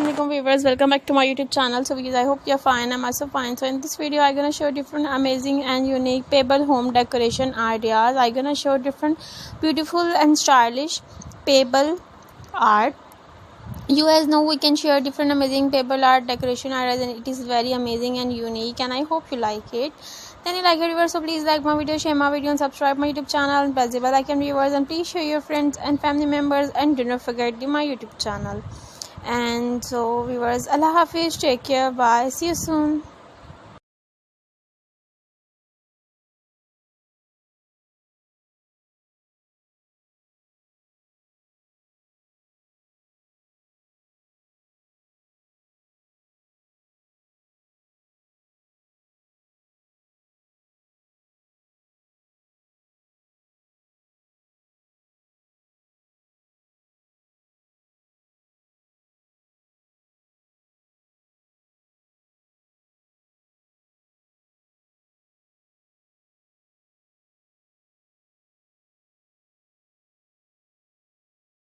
Assalamualaikum viewers, welcome back to my YouTube channel. So viewers, I hope you're fine. I'm also fine. So in this video I'm gonna show different amazing and unique pebble home decoration ideas. I'm gonna show different beautiful and stylish pebble art. You guys know we can share different amazing pebble art decoration ideas, and it is very amazing and unique, and I hope you like it. Then you like it viewers, so please like my video, share my video, and subscribe my YouTube channel and press the bell icon viewers, and please share your friends and family members, and do not forget my YouTube channel. And so viewers, Allah Hafiz, take care, bye, see you soon.